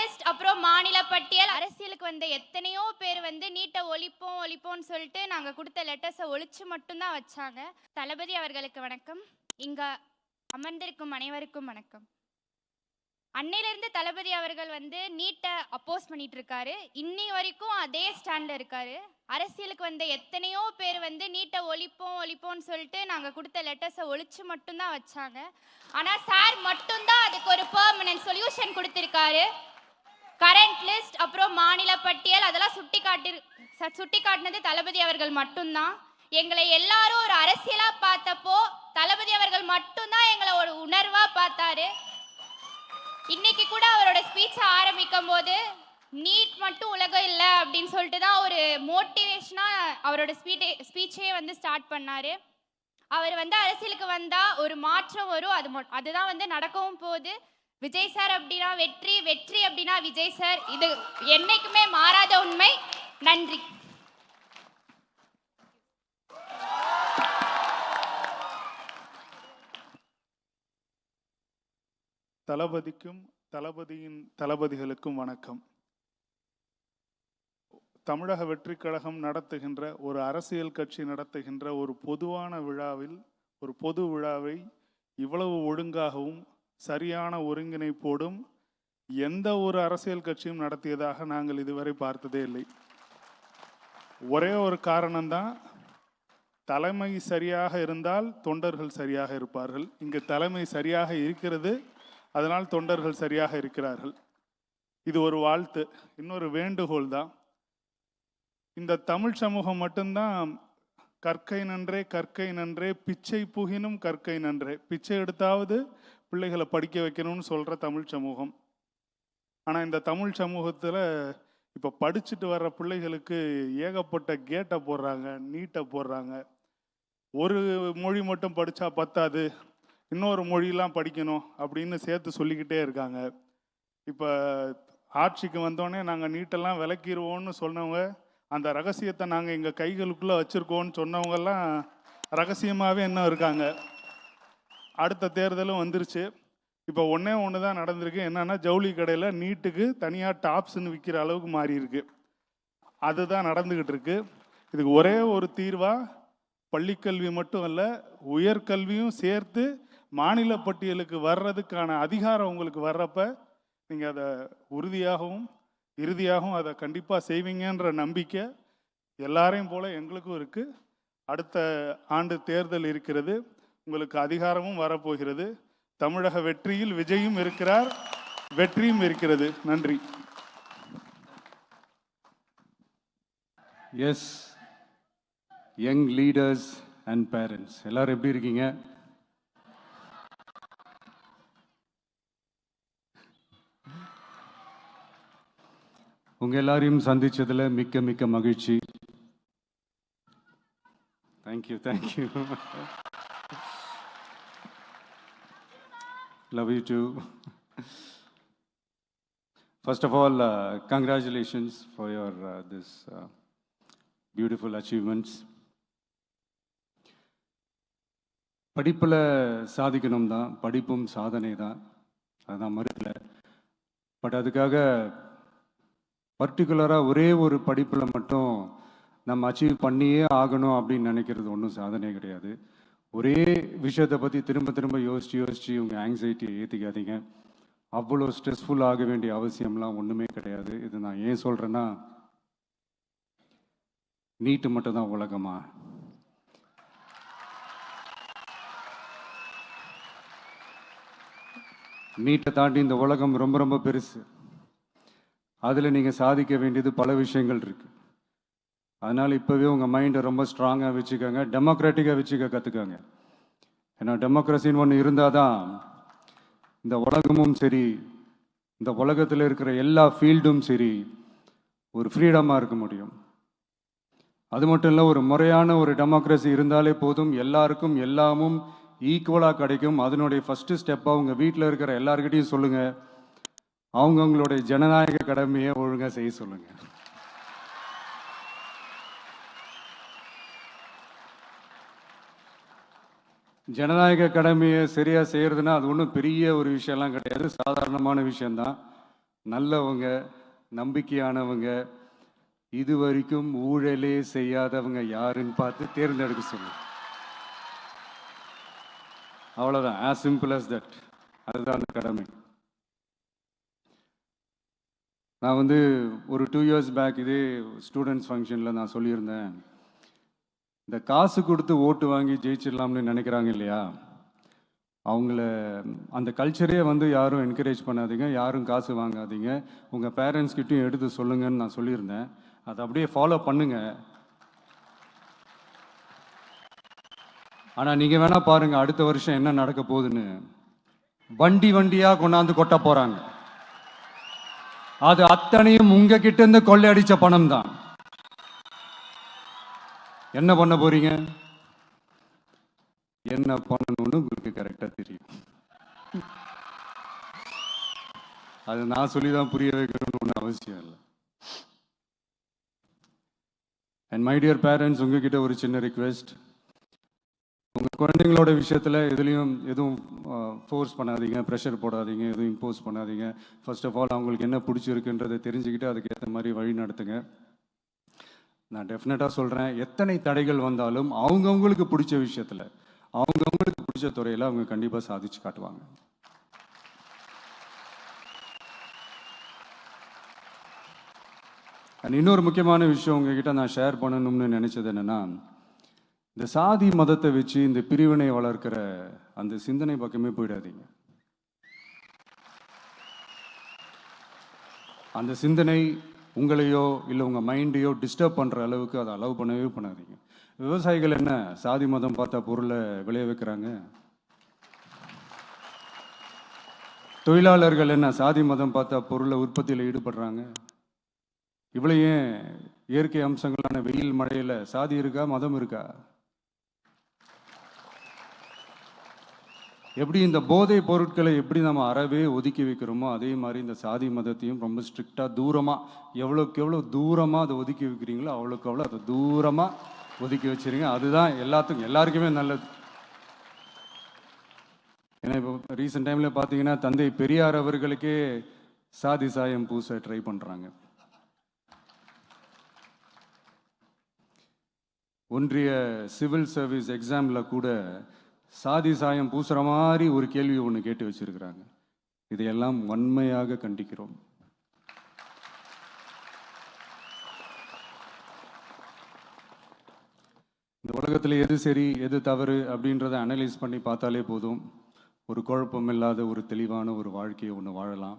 List அப்புறம் மாநில பட்டியல். அரசியலுக்கு வந்த எத்தனையோ பேர் நீட்டை ஒழிப்போம்னு சொல்லிட்டு நாங்க கொடுத்த லெட்டர்ஸை ஒழிச்சு மட்டும்தான் வச்சாங்க. தளபதி அவர்களுக்கு வணக்கம். இங்க அமர்ந்திருக்கும் அனைவருக்கும் வணக்கம். அன்னையிலிருந்து தளபதி அவர்கள் நீட்டை அப்போஸ் பண்ணிட்டு இருக்காரு. இன்னி வரைக்கும் அதே ஸ்டாண்ட்ல இருக்காரு. அரசியலுக்கு வந்த எத்தனையோ பேர் நீட்டை ஒழிப்போம்னு சொல்லிட்டு நாங்க கொடுத்த லெட்டர்ஸை ஒழிச்சு மட்டும்தான் வச்சாங்க. ஆனா சார் மட்டும்தான் அதுக்கு ஒரு பெர்மனன்ட் சொல்யூஷன் கொடுத்திருக்காரு. கரண்ட் லிஸ்ட் அப்புறம் மாநில பட்டியல் அதெல்லாம் சுட்டி காட்டினது தளபதி அவர்கள் மட்டும்தான். எங்களை எல்லாரும் ஒரு அரசியலா பார்த்தப்போ தளபதி அவர்கள் மட்டும்தான் எங்களை ஒரு உணர்வா பார்த்தாரு. இன்னைக்கு கூட அவரோட ஸ்பீச்சை ஆரம்பிக்கும் போது நீட் மட்டும் உலகம் இல்லை அப்படின்னு சொல்லிட்டு தான் ஒரு மோட்டிவேஷனா அவரோட ஸ்பீச்சையே ஸ்டார்ட் பண்ணாரு. அவர் அரசியலுக்கு வந்தா ஒரு மாற்றம் வரும், அதுதான் நடக்கவும் போகுது. விஜய் சார் அப்படின்னா வெற்றி, வெற்றி அப்படின்னா விஜய் சார். இது என்னைக்குமே மாறாத உண்மை. நன்றி. தளபதிக்கும் தளபதிகளுக்கும் வணக்கம். தமிழக வெற்றி கழகம் நடத்துகின்ற ஒரு அரசியல் கட்சி நடத்துகின்ற ஒரு பொது விழாவை இவ்வளவு ஒழுங்காகவும் சரியான ஒருங்கிணைப்போடும் எந்த ஒரு அரசியல் கட்சியும் நடத்தியதாக நாங்கள் இதுவரை பார்த்ததே இல்லை. ஒரே ஒரு காரணம்தான், தலைமை சரியாக இருந்தால் தொண்டர்கள் சரியாக இருப்பார்கள். இங்கு தலைமை சரியாக இருக்கிறது, அதனால் தொண்டர்கள் சரியாக இருக்கிறார்கள். இது ஒரு வாழ்த்து. இன்னொரு வேண்டுகோள் தான், இந்த தமிழ் சமூகம் மட்டும்தான் கற்கை நன்றே பிச்சை புகினும் கற்கை நன்றே, பிச்சை எடுத்தாவது பிள்ளைகளை படிக்க வைக்கணும்னு சொல்கிற தமிழ் சமூகம். ஆனால் இந்த தமிழ் சமூகத்தில் இப்போ படிச்சுட்டு வர்ற பிள்ளைகளுக்கு ஏகப்பட்ட கேட்டை போடுறாங்க, நீட்டை போடுறாங்க. ஒரு மொழி மட்டும் படித்தா பத்தாது, இன்னொரு மொழியெலாம் படிக்கணும் அப்படின்னு சேர்த்து சொல்லிக்கிட்டே இருக்காங்க. இப்போ ஆட்சிக்கு வந்தோடனே நாங்கள் நீட்டெல்லாம் விளக்கிடுவோன்னு சொன்னவங்க, அந்த ரகசியத்தை நாங்கள் எங்கள் கைகளுக்குள்ளே வச்சுருக்கோன்னு சொன்னவங்கெல்லாம் ரகசியமாகவே இன்னும் இருக்காங்க. அடுத்த தேர்தலும் வந்துருச்சு. இப்போ ஒன்று தான் நடந்திருக்கு. என்னென்னா, ஜவுளி கடையில் நீட்டுக்கு தனியாக டாப்ஸ்ன்னு விற்கிற அளவுக்கு மாறி இருக்கு. அதுதான் நடந்துக்கிட்டு இருக்கு. இதுக்கு ஒரே ஒரு தீர்வாக பள்ளிக்கல்வி மட்டும் அல்ல, உயர்கல்வியும் சேர்த்து மாநில பட்டியலுக்கு வர்றதுக்கான அதிகாரம் உங்களுக்கு வர்றப்ப நீங்கள் அதை உறுதியாகவும் இறுதியாகவும் அதை கண்டிப்பாக செய்வீங்கன்ற நம்பிக்கை எல்லாரையும் போல எங்களுக்கும் இருக்குது. அடுத்த ஆண்டு தேர்தல் இருக்கிறது, உங்களுக்கு அதிகாரமும் வரப்போகிறது. தமிழக வெற்றியில் விஜயும் இருக்கிறார், வெற்றியும் இருக்கிறது. நன்றி. Yes, young leaders and parents எல்லாரும் எப்படி இருக்கீங்க? உங்க எல்லாரையும் சந்திச்சதுல மிக்க மிக்க மகிழ்ச்சி. Thank you. Love you too. First of all, congratulations for your this beautiful achievements. படிப்புல சாதிக்கணும் தான், படிப்பும் சாதனை தான், அதுதான் மறுக்கல. பட் அதுக்காக பர்டிகுலராக ஒரே ஒரு படிப்பில் மட்டும் நம்ம அச்சீவ் பண்ணியே ஆகணும் அப்படின்னு நினைக்கிறது ஒன்றும் சாதனை கிடையாது. ஒரே விஷயத்தை பற்றி திரும்ப யோசித்து உங்கள் ஆங்ஸைட்டியை ஏற்றிக்காதீங்க. அவ்வளோ ஸ்ட்ரெஸ்ஃபுல் ஆக வேண்டிய அவசியம்லாம் ஒன்றுமே கிடையாது. இது நான் ஏன் சொல்கிறேன்னா, நீட்டு மட்டும் தான் உலகமா? நீட்டை தாண்டி இந்த உலகம் ரொம்ப ரொம்ப பெருசு. அதில் நீங்கள் சாதிக்க வேண்டியது பல விஷயங்கள் இருக்குது. அதனால் இப்போவே உங்கள் மைண்டை ரொம்ப ஸ்ட்ராங்காக வச்சுக்கோங்க, டெமோக்ராட்டிக்காக வச்சுக்க கற்றுக்கோங்க. ஏன்னா டெமோக்ரஸின்னு ஒன்று இருந்தால் தான் இந்த உலகமும் சரி, இந்த உலகத்தில் இருக்கிற எல்லா ஃபீல்டும் சரி, ஒரு ஃப்ரீடமாக இருக்க முடியும். அது மட்டும் இல்லை, ஒரு முறையான ஒரு டெமோக்ரஸி இருந்தாலே போதும், எல்லாருக்கும் எல்லாமும் ஈக்குவலாக கிடைக்கும். அதனுடைய ஃபஸ்ட்டு ஸ்டெப்பாக உங்கள் வீட்டில் இருக்கிற எல்லாருக்கிட்டையும் சொல்லுங்கள், அவங்கவுங்களுடைய ஜனநாயக கடமையை ஒழுங்காக செய்ய சொல்லுங்கள். ஜனநாயக கடமையை சரியாக செய்கிறதுனா அது ஒன்றும் பெரிய ஒரு விஷயம்லாம் கிடையாது, சாதாரணமான விஷயந்தான். நல்லவங்க, நம்பிக்கையானவங்க, இது வரைக்கும் ஊழலே செய்யாதவங்க யாருன்னு பார்த்து தேர்ந்தெடுக்க சொல்லுங்க. அவ்வளோதான், as simple as that. அதுதான் அந்த கடமை. நான் வந்து ஒரு 2 years பேக் இதே ஸ்டூடெண்ட்ஸ் ஃபங்க்ஷனில் நான் சொல்லியிருந்தேன், இந்த காசு கொடுத்து ஓட்டு வாங்கி ஜெயிச்சிடலாம்னு நினைக்கிறாங்க இல்லையா, அவங்கள அந்த கல்ச்சரே வந்து யாரும் என்கரேஜ் பண்ணாதீங்க, யாரும் காசு வாங்காதீங்க, உங்கள் பேரண்ட்ஸ்கிட்டையும் எடுத்து சொல்லுங்கன்னு நான் சொல்லியிருந்தேன். அதை அப்படியே ஃபாலோ பண்ணுங்க. ஆனால் நீங்கள் வேணா பாருங்க அடுத்த வருஷம் என்ன நடக்க போகுதுன்னு. வண்டி வண்டியாக கொண்டாந்து கொட்ட போகிறாங்க. அது அத்தனையும் உங்ககிட்ட இருந்து கொள்ளையடிச்ச பணம் தான். என்ன பண்ண போறீங்க? என்ன பண்ணணும்னு உங்களுக்கு கரெக்டா தெரியும். அது நான் சொல்லி தான் புரிய வைக்கணும்னு ஒன்றும் அவசியம் இல்லை. அண்ட் மை டியர் பேரண்ட்ஸ், உங்ககிட்ட ஒரு சின்ன ரிக்வெஸ்ட். உங்கள் குழந்தைங்களோட விஷயத்தில் எதுவும் ஃபோர்ஸ் பண்ணாதீங்க, ப்ரெஷர் போடாதீங்க, எதுவும் இம்போஸ் பண்ணாதீங்க. ஃபர்ஸ்ட் ஆஃப் ஆல் அவங்களுக்கு என்ன பிடிச்சிருக்குன்றதை தெரிஞ்சுக்கிட்டு அதுக்கு ஏற்ற மாதிரி வழி நடத்துங்க. நான் டெஃபினட்டாக சொல்கிறேன், எத்தனை தடைகள் வந்தாலும் அவங்கவுங்களுக்கு பிடிச்ச விஷயத்தில், அவங்கவுங்களுக்கு பிடிச்ச துறையில் அவங்க கண்டிப்பாக சாதிச்சு காட்டுவாங்க. அண்ட் இன்னொரு முக்கியமான விஷயம் உங்ககிட்ட நான் ஷேர் பண்ணணும்னு நினச்சது என்னென்னா, இந்த சாதி மதத்தை வச்சு இந்த பிரிவினை வளர்க்கிற அந்த சிந்தனை பக்கமே போயிடாதீங்க. அந்த சிந்தனை உங்களையோ இல்லை உங்கள் மைண்டையோ டிஸ்டர்ப் பண்ணுற அளவுக்கு அதை அலோவ் பண்ணவே பண்ணாதீங்க. விவசாயிகள் என்ன சாதி மதம் பார்த்தா பொருளை விளைய வைக்கிறாங்க? தொழிலாளர்கள் என்ன சாதி மதம் பார்த்தா பொருளை உற்பத்தியில் ஈடுபடுறாங்க? இவ்வளோ ஏன் இயற்கை அம்சங்களான வெயில் மழையில் சாதி இருக்கா, மதம் இருக்கா? எப்படி இந்த போதை பொருட்களை எப்படி நம்ம அறவே ஒதுக்கி வைக்கிறோமோ அதே மாதிரி இந்த சாதி மதத்தையும் ரொம்ப ஸ்ட்ரிக்டாக தூரமாக, எவ்வளோக்கு எவ்வளோ தூரமாக அதை ஒதுக்கி வைக்கிறீங்களோ அவ்வளோக்கு அவ்வளோ அதை தூரமாக ஒதுக்கி வச்சிருங்க. அதுதான் எல்லாருக்குமே நல்லது. ஏன்னா இப்போ ரீசெண்ட் டைமில் பார்த்தீங்கன்னா தந்தை பெரியார் அவர்களுக்கே சாதி சாயம் பூச ட்ரை பண்ணுறாங்க. ஒன்றிய சிவில் சர்வீஸ் எக்ஸாமில் கூட சாதி சாயம் பூசுற மாதிரி ஒரு கேள்வி ஒன்று கேட்டு வச்சிருக்கிறாங்க. இதையெல்லாம் வன்மையாக கண்டிக்கிறோம். இந்த உலகத்தில் எது சரி எது தவறு அப்படின்றத அனலைஸ் பண்ணி பார்த்தாலே போதும், ஒரு குழப்பம் இல்லாத ஒரு தெளிவான ஒரு வாழ்க்கையை ஒன்று வாழலாம்.